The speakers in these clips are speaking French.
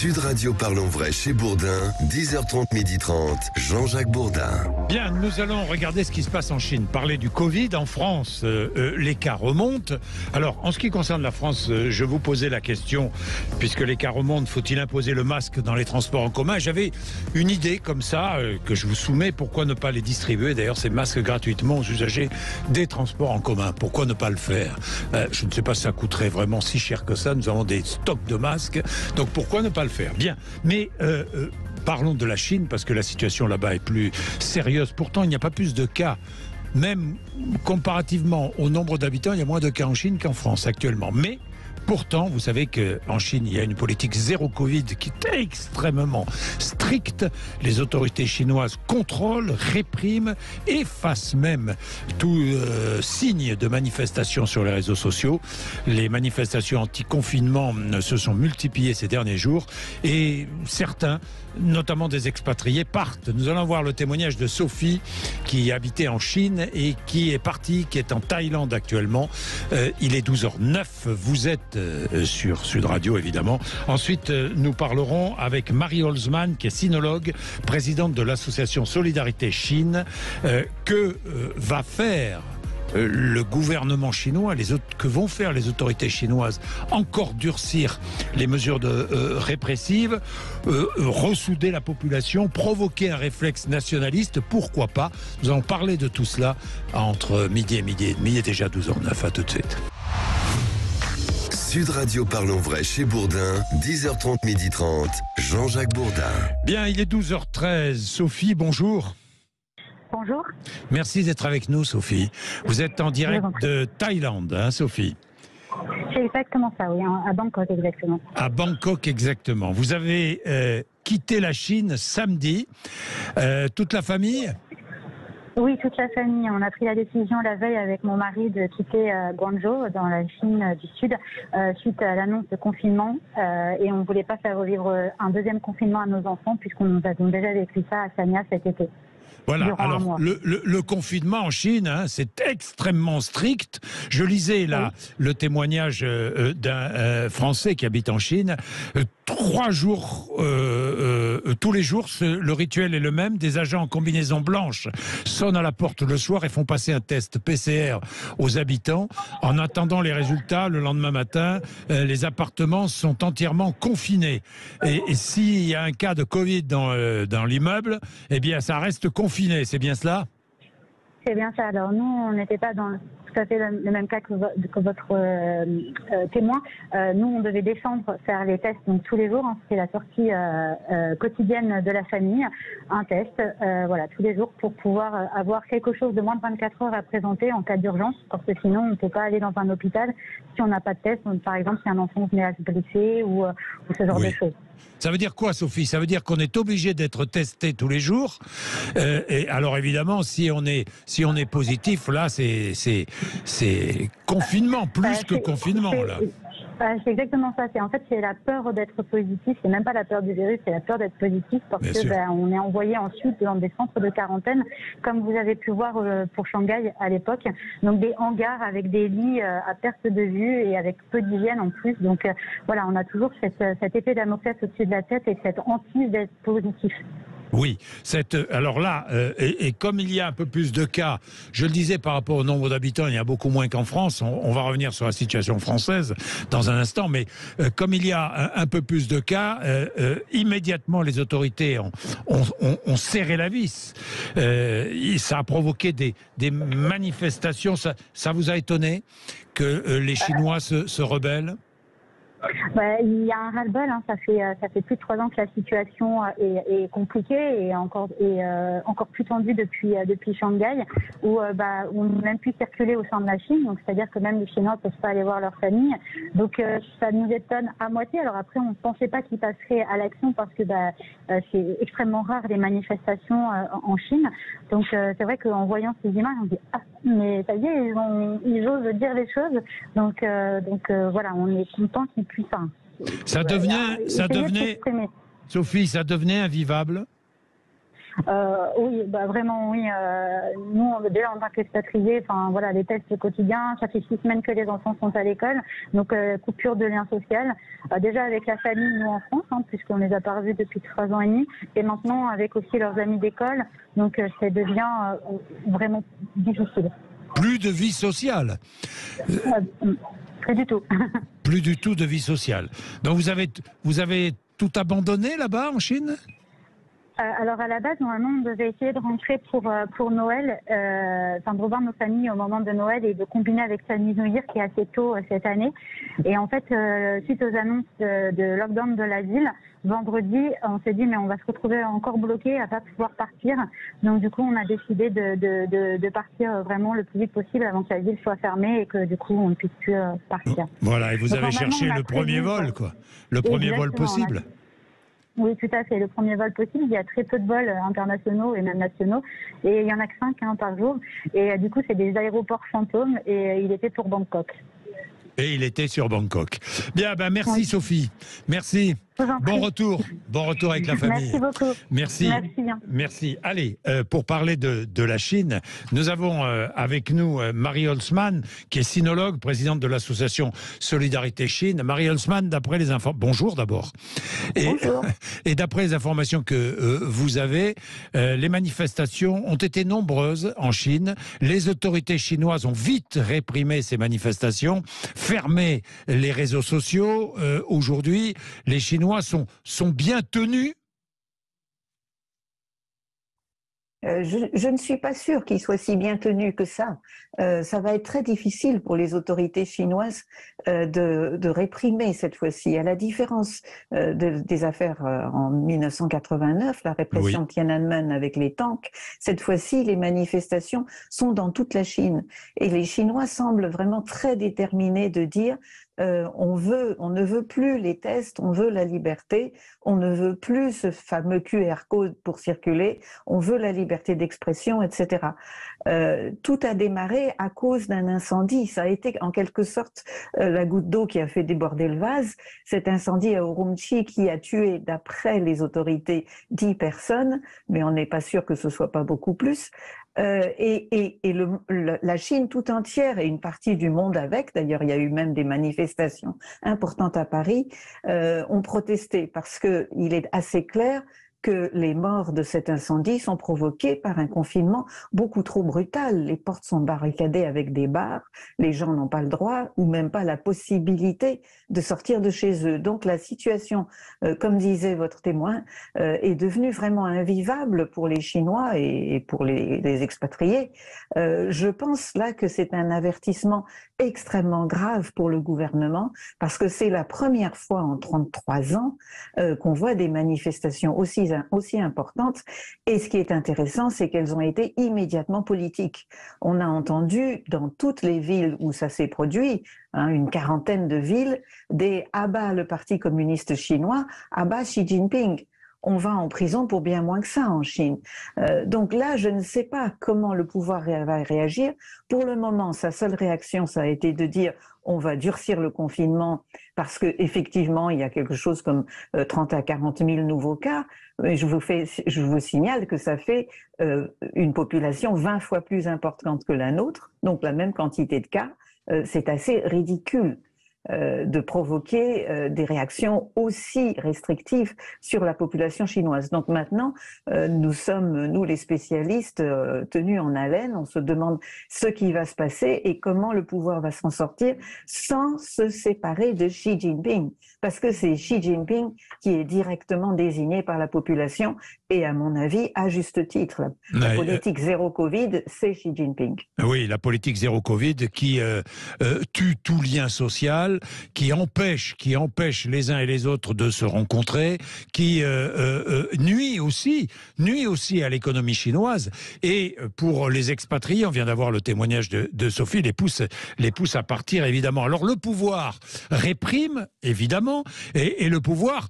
Sud Radio Parlons Vrai chez Bourdin, 10h30, 12h30, Jean-Jacques Bourdin. Bien, nous allons regarder ce qui se passe en Chine. Parler du Covid en France, les cas remontent. Alors, en ce qui concerne la France, je vous posais la question, puisque les cas remontent, faut-il imposer le masque dans les transports en commun? J'avais une idée comme ça, que je vous soumets, pourquoi ne pas les distribuer, d'ailleurs, ces masques gratuitement aux usagers des transports en commun? Pourquoi ne pas le faire? Je ne sais pas si ça coûterait vraiment si cher que ça, nous avons des stocks de masques, donc pourquoi ne pas le faire? Bien, mais parlons de la Chine, parce que la situation là-bas est plus sérieuse. Pourtant, il n'y a pas plus de cas. Même comparativement au nombre d'habitants, il y a moins de cas en Chine qu'en France actuellement. Mais pourtant, vous savez qu'en Chine, il y a une politique zéro Covid qui est extrêmement stricte. Les autorités chinoises contrôlent, répriment, effacent même tout signe de manifestation sur les réseaux sociaux. Les manifestations anti-confinement se sont multipliées ces derniers jours et certains, notamment des expatriés, partent. Nous allons voir le témoignage de Sophie qui habitait en Chine et qui est partie, qui est en Thaïlande actuellement. Il est 12h09, vous êtes sur Sud Radio évidemment. Ensuite, nous parlerons avec Marie Holzman qui est sinologue, présidente de l'association Solidarité Chine. Que va faire le gouvernement chinois, que vont faire les autorités chinoises? Encore durcir les mesures répressives, ressouder la population, provoquer un réflexe nationaliste, pourquoi pas? Nous allons parler de tout cela entre midi et midi et demi. Il est déjà 12h09, à tout de suite. Sud Radio Parlons Vrai chez Bourdin, 10h30, 12h30, Jean-Jacques Bourdin. Bien, il est 12h13. Sophie, bonjour. Bonjour. Merci d'être avec nous, Sophie. Vous êtes en direct de Thaïlande, hein, Sophie? C'est exactement ça, oui, à Bangkok, exactement. À Bangkok, exactement. Vous avez quitté la Chine samedi. Toute la famille? Oui, toute la famille. On a pris la décision la veille avec mon mari de quitter Guangzhou, dans la Chine du Sud, suite à l'annonce de confinement. Et on ne voulait pas faire revivre un deuxième confinement à nos enfants, puisqu'on nous a déjà vécu ça à Sanya cet été. Voilà, alors le confinement en Chine, hein, c'est extrêmement strict. Je lisais là le témoignage d'un Français qui habite en Chine. 3 jours, tous les jours, le rituel est le même. Des agents en combinaison blanche sonnent à la porte le soir et font passer un test PCR aux habitants. En attendant les résultats, le lendemain matin, les appartements sont entièrement confinés. Et s'il y a un cas de Covid dans l'immeuble, eh bien, ça reste confiné. C'est bien cela? C'est bien ça. Alors nous, on n'était pas dans tout à fait le même cas que votre témoin. Nous, on devait descendre faire les tests donc tous les jours. Hein, c'est la sortie quotidienne de la famille, un test, voilà, tous les jours pour pouvoir avoir quelque chose de moins de 24 heures à présenter en cas d'urgence, parce que sinon, on ne peut pas aller dans un hôpital si on n'a pas de test. Donc, par exemple, si un enfant venait à se blesser ou ce genre de choses. Ça veut dire quoi, Sophie? Ça veut dire qu'on est obligé d'être testé tous les jours. Et alors évidemment, si on est positif, là, c'est confinement, plus que confinement, là. C'est exactement ça. En fait, c'est la peur d'être positif. C'est même pas la peur du virus, c'est la peur d'être positif, parce que on est envoyé ensuite dans des centres de quarantaine, comme vous avez pu voir pour Shanghai à l'époque. Donc des hangars avec des lits à perte de vue et avec peu d'hygiène en plus. Donc voilà, on a toujours cette épée Damoclès au-dessus de la tête et cette hantise d'être positif. Oui, alors là, et comme il y a un peu plus de cas, je le disais par rapport au nombre d'habitants, il y a beaucoup moins qu'en France, on va revenir sur la situation française dans un instant, mais comme il y a un peu plus de cas, immédiatement les autorités ont serré la vis. Ça a provoqué des manifestations. Ça vous a étonné que les Chinois se rebellent? Il y a un ras-le-bol, hein. Ça fait plus de 3 ans que la situation est compliquée et encore plus tendue depuis Shanghai, où on n'a même plus circulé au sein de la Chine, donc c'est-à-dire que même les Chinois ne peuvent pas aller voir leur famille. Donc ça nous étonne à moitié. Alors après, on ne pensait pas qu'ils passeraient à l'action, parce que c'est extrêmement rare les manifestations en Chine. Donc c'est vrai qu'en voyant ces images, on dit mais ça y est, ils osent dire les choses. Donc voilà, on est content qu'ils puissent. Ça devenait, Sophie, ça devenait invivable. Oui, bah vraiment oui. Nous, déjà en tant qu'expatriés, enfin voilà, les tests quotidiens. Ça fait 6 semaines que les enfants sont à l'école, donc coupure de lien social. Déjà avec la famille, nous en France, hein, puisqu'on les a pas revus depuis 3 ans et demi, et maintenant avec aussi leurs amis d'école. Donc ça devient vraiment difficile. Plus de vie sociale. Pas du tout. Plus du tout de vie sociale. Donc vous avez tout abandonné là-bas en Chine? Alors à la base, normalement, on devait essayer de rentrer pour Noël, enfin de revoir nos familles au moment de Noël et de combiner avec Chinese New Year qui est assez tôt cette année. Et en fait, suite aux annonces de lockdown de la ville, vendredi, on s'est dit mais on va se retrouver encore bloqué à pas pouvoir partir. Donc du coup, on a décidé de partir vraiment le plus vite possible avant que la ville soit fermée et que du coup on ne puisse plus partir. Voilà, et vous Donc, avez cherché le premier vol, quoi. Le premier vol possible. Oui, tout à fait. Le premier vol possible. Il y a très peu de vols internationaux et même nationaux. Et il y en a que 5 par jour. Et du coup, c'est des aéroports fantômes. Et il était pour Bangkok. Et il était sur Bangkok. Bien, ben merci Oui. Sophie. Merci. Bon retour avec la famille. Merci beaucoup. Merci. Merci bien. Merci. Allez, pour parler de la Chine, nous avons avec nous Marie Holzmann, qui est sinologue, présidente de l'association Solidarité Chine. Marie Holzmann, d'après les informations... Bonjour d'abord. Bonjour. Et d'après les informations que vous avez, les manifestations ont été nombreuses en Chine. Les autorités chinoises ont vite réprimé ces manifestations, fermé les réseaux sociaux. Aujourd'hui, les Chinois sont bien tenus. Je ne suis pas sûre qu'ils soient si bien tenus que ça. Ça va être très difficile pour les autorités chinoises de réprimer cette fois-ci. À la différence des affaires en 1989, la répression de Tiananmen avec les tanks, cette fois-ci, les manifestations sont dans toute la Chine. Et les Chinois semblent vraiment très déterminés de dire on ne veut plus les tests, on veut la liberté, on ne veut plus ce fameux QR code pour circuler, on veut la liberté d'expression, etc. Tout a démarré à cause d'un incendie. Ça a été en quelque sorte la goutte d'eau qui a fait déborder le vase. Cet incendie à Urumqi qui a tué, d'après les autorités, 10 personnes, mais on n'est pas sûr que ce soit pas beaucoup plus. La Chine tout entière et une partie du monde avec, d'ailleurs il y a eu même des manifestations importantes à Paris, ont protesté parce qu'il est assez clair que les morts de cet incendie sont provoqués par un confinement beaucoup trop brutal. Les portes sont barricadées avec des barres, les gens n'ont pas le droit ou même pas la possibilité de sortir de chez eux. Donc la situation, comme disait votre témoin, est devenue vraiment invivable pour les Chinois et pour les expatriés. Je pense là que c'est un avertissement extrêmement grave pour le gouvernement parce que c'est la première fois en 33 ans qu'on voit des manifestations aussi importantes. Et ce qui est intéressant, c'est qu'elles ont été immédiatement politiques. On a entendu dans toutes les villes où ça s'est produit, une quarantaine de villes, des « à bas le Parti communiste chinois, à bas Xi Jinping ». On va en prison pour bien moins que ça en Chine. Donc là, je ne sais pas comment le pouvoir va réagir. Pour le moment, sa seule réaction, ça a été de dire on va durcir le confinement parce que effectivement, il y a quelque chose comme 30 à 40 000 nouveaux cas. Mais je vous signale que ça fait une population 20 fois plus importante que la nôtre, donc la même quantité de cas. C'est assez ridicule de provoquer des réactions aussi restrictives sur la population chinoise. Donc maintenant, nous sommes, nous les spécialistes, tenus en haleine. On se demande ce qui va se passer et comment le pouvoir va s'en sortir sans se séparer de Xi Jinping. Parce que c'est Xi Jinping qui est directement désigné par la population et à mon avis, à juste titre. La politique zéro Covid, c'est Xi Jinping. Oui, la politique zéro Covid qui tue tout lien social, qui empêche les uns et les autres de se rencontrer, qui nuit aussi à l'économie chinoise. Et pour les expatriés, on vient d'avoir le témoignage de Sophie, les pousse à partir évidemment. Alors le pouvoir réprime évidemment, et le pouvoir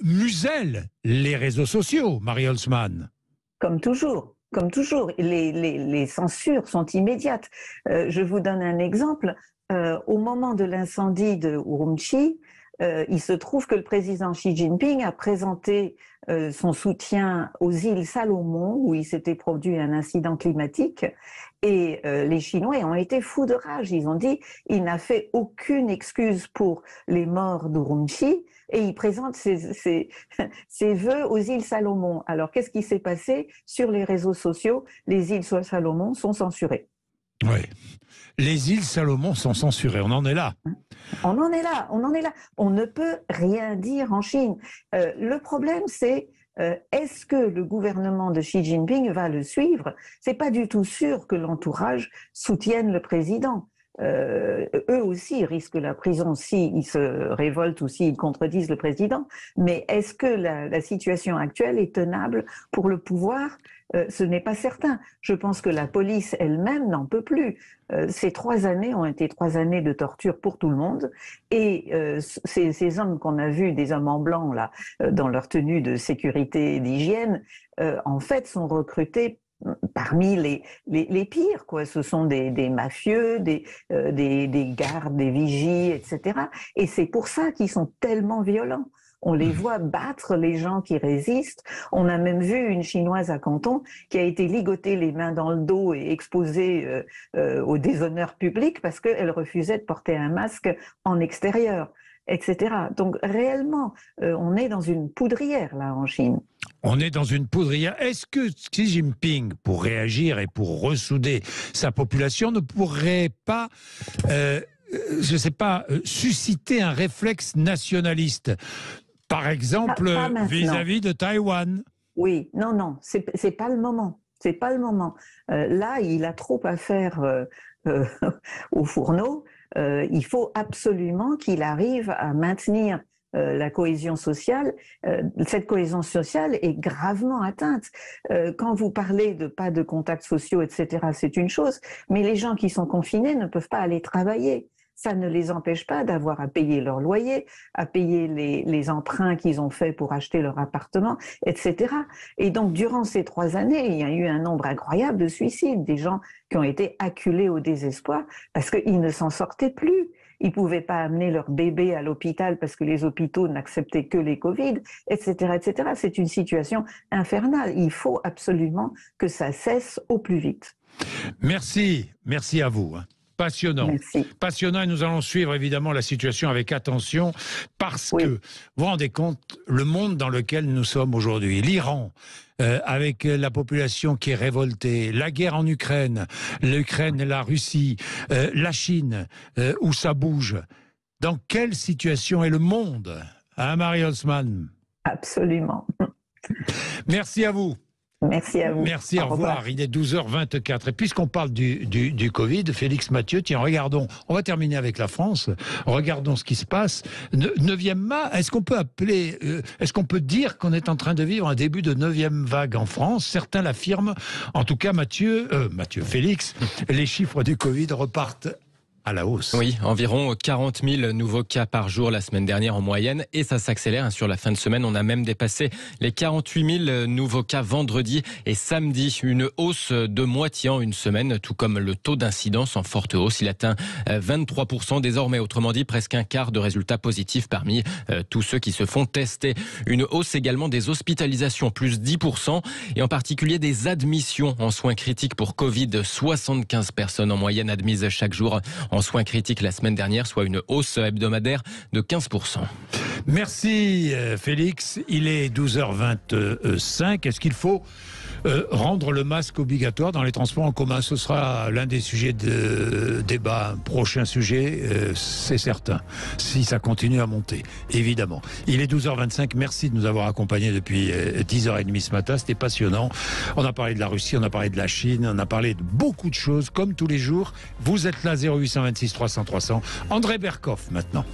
muselle les réseaux sociaux, Marie Holzmann. Comme toujours. Les censures sont immédiates. Je vous donne un exemple. Au moment de l'incendie de Urumqi, il se trouve que le président Xi Jinping a présenté son soutien aux îles Salomon, où il s'était produit un incident climatique, et les Chinois ont été fous de rage. Ils ont dit il n'a fait aucune excuse pour les morts d'Urumqi, et il présente ses vœux aux îles Salomon. Alors qu'est-ce qui s'est passé sur les réseaux sociaux? Les îles Salomon sont censurées. Oui. Les îles Salomon sont censurées, on en est là. On en est là. On ne peut rien dire en Chine. Le problème, c'est est-ce que le gouvernement de Xi Jinping va le suivre? C'est pas du tout sûr que l'entourage soutienne le président. Eux aussi risquent la prison s'ils se révoltent ou s'ils contredisent le président. Mais est-ce que la situation actuelle est tenable pour le pouvoir? Ce n'est pas certain. Je pense que la police elle-même n'en peut plus. Ces 3 années ont été 3 années de torture pour tout le monde. Et ces hommes qu'on a vus, des hommes en blanc là, dans leur tenue de sécurité et d'hygiène, en fait sont recrutés parmi les pires, quoi. Ce sont des mafieux, des gardes, des vigies, etc. Et c'est pour ça qu'ils sont tellement violents. On les voit battre les gens qui résistent. On a même vu une Chinoise à Canton qui a été ligotée les mains dans le dos et exposée au déshonneur public parce qu'elle refusait de porter un masque en extérieur, etc. Donc réellement, on est dans une poudrière là en Chine. On est dans une poudrière. Est-ce que Xi Jinping, pour réagir et pour ressouder sa population, ne pourrait pas, je ne sais pas, susciter un réflexe nationaliste? Par exemple, vis-à-vis de Taïwan. Oui, non, c'est pas le moment. C'est pas le moment. Là, il a trop à faire au fourneau. Il faut absolument qu'il arrive à maintenir la cohésion sociale. Cette cohésion sociale est gravement atteinte. Quand vous parlez de pas de contacts sociaux, etc., c'est une chose, mais les gens qui sont confinés ne peuvent pas aller travailler. Ça ne les empêche pas d'avoir à payer leur loyer, à payer les emprunts qu'ils ont faits pour acheter leur appartement, etc. Et donc, durant ces 3 années, il y a eu un nombre incroyable de suicides, des gens qui ont été acculés au désespoir parce qu'ils ne s'en sortaient plus. Ils ne pouvaient pas amener leur bébé à l'hôpital parce que les hôpitaux n'acceptaient que les Covid, etc., etc. C'est une situation infernale. Il faut absolument que ça cesse au plus vite. Merci à vous. Passionnant. Merci. Passionnant, et nous allons suivre évidemment la situation avec attention parce que vous vous rendez compte le monde dans lequel nous sommes aujourd'hui. L'Iran, avec la population qui est révoltée, la guerre en Ukraine, l'Ukraine et la Russie, la Chine, où ça bouge. Dans quelle situation est le monde, hein, Marie Holzmann? Absolument. Merci à vous. Merci à vous. Merci, au revoir. Il est 12h24. Et puisqu'on parle du Covid, Félix Mathieu, tiens, regardons, on va terminer avec la France, regardons ce qui se passe. 9e mât, est-ce qu'on peut appeler, est-ce qu'on peut dire qu'on est en train de vivre un début de 9e vague en France? Certains l'affirment. En tout cas, Félix, les chiffres du Covid repartent à la hausse. Oui, environ 40 000 nouveaux cas par jour la semaine dernière en moyenne et ça s'accélère. Sur la fin de semaine, on a même dépassé les 48 000 nouveaux cas vendredi et samedi. Une hausse de moitié en une semaine, tout comme le taux d'incidence en forte hausse. Il atteint 23% désormais, autrement dit presque un quart de résultats positifs parmi tous ceux qui se font tester. Une hausse également des hospitalisations, plus 10%, et en particulier des admissions en soins critiques pour Covid. 75 personnes en moyenne admises chaque jour en soins critiques la semaine dernière, soit une hausse hebdomadaire de 15%. Merci Félix, il est 12h25. Est-ce qu'il faut rendre le masque obligatoire dans les transports en commun? Ce sera l'un des sujets de débat. Un prochain sujet, c'est certain, si ça continue à monter, évidemment. Il est 12h25, merci de nous avoir accompagnés depuis 10h30 ce matin, c'était passionnant. On a parlé de la Russie, on a parlé de la Chine, on a parlé de beaucoup de choses, comme tous les jours. Vous êtes là, 0826 300 300. André Berkoff maintenant.